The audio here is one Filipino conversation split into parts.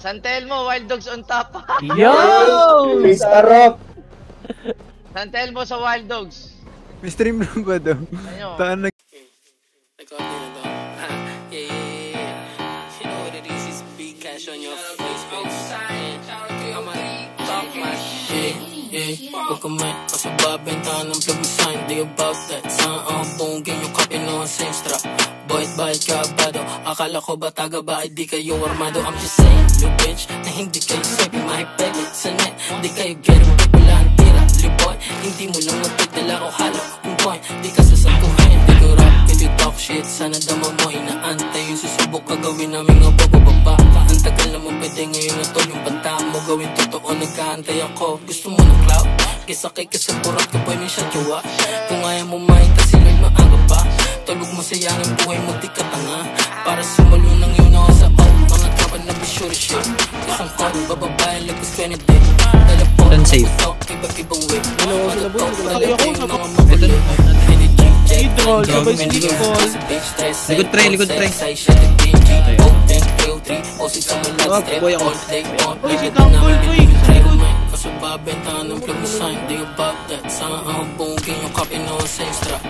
San Telmo, Wild Dogs on top. Yo! Mr. Rock! San Telmo sa Wild Dogs. May stream na ba daw? Ano? Taan na... You know what it is big cash on your face, bitch. I'ma talk my shit, huwag ka may kasababentahan ng plug mo sign. Di about that. Saan ang bongin yung kape no same strap. Bahit kabado. Akala ko ba taga ba ay di kayo armado. I'm just saying, you bitch, na hindi kayo sabi mahipegit sa net. Di kayo get it, wala ang tira. Liboy, hindi mo lang magpitala o halo. Kung boy, di ka sasaguhin. Di ko rap, hindi talk shit. Sana dama mo, inaantay yung susubok kagawin namin nga bababa ka. Ang tagal na mo pwede ngayon na to. Yung banta mo gawin totoo, nagkaantay ako. Gusto mo ng cloud? Kisakay ka sa burat ka boy, may shot you watch. Kung ayaw mo mahin kasi may maaga pa. Tulog mo sayang ang buhay mo, di ka tanga. Para sumulo ng yun ako sa out. Mga tropa na be sure shit. Isang call, bababayan, lagos 20 day. Dala po, ito, iba't ibang way. Matatok, talaga yung mga magulo. Idol, sabay si Idol. Likod pre. Boy, si Tanggol, boy. Kasababentahan ng plug mo sign. Di about that. Saan ang bongin yung kape no same strap.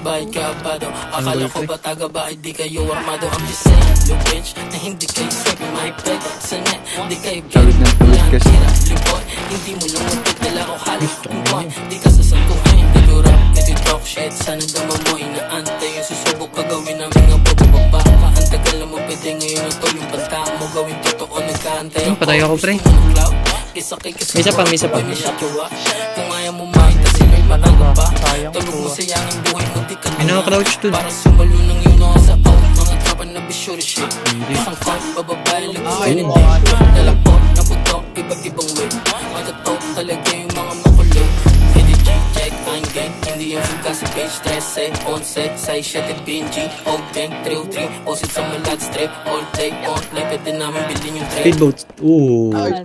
Bahit kabado. Akala ko ba taga ba ay di kayo armado. I'm just saying, you bitch, na hindi kayo sabi mahipegit sa net. Di kayo galit na wala ang tira. Liboy, hindi mo lang magpitala o halos. Kung boy, di ka sasaguhin. Di ko rap, di talk shit. Sana dama mo, inaantay yung susubok kagawin namin nga bababa ka. Ang tagal na mo pwede ngayon na to. Yung banta mo gawin totoo, nagkaantay ako. Patay ako pre. Misa pa. Kung ayaw mo makita sila yung malaga pa. Tulog mo sayangin buhay mo, di ka May naka-crouch dun. para sumalo ng yun ako sa out. Mga tropa na be sure shit. Isang call, bababae, lagos ko yun. Dala po, naputok, iba't ibang way. Matatok talaga yung mga makulit. Hindi check, I'm gang. Hindi yung suga sa page 13, on set, say shit at BNG. Old gang, 303, posit sa malad strip. All day, on play, pwede namin bilhin yung trade. Speedboat. Ooh. Ay,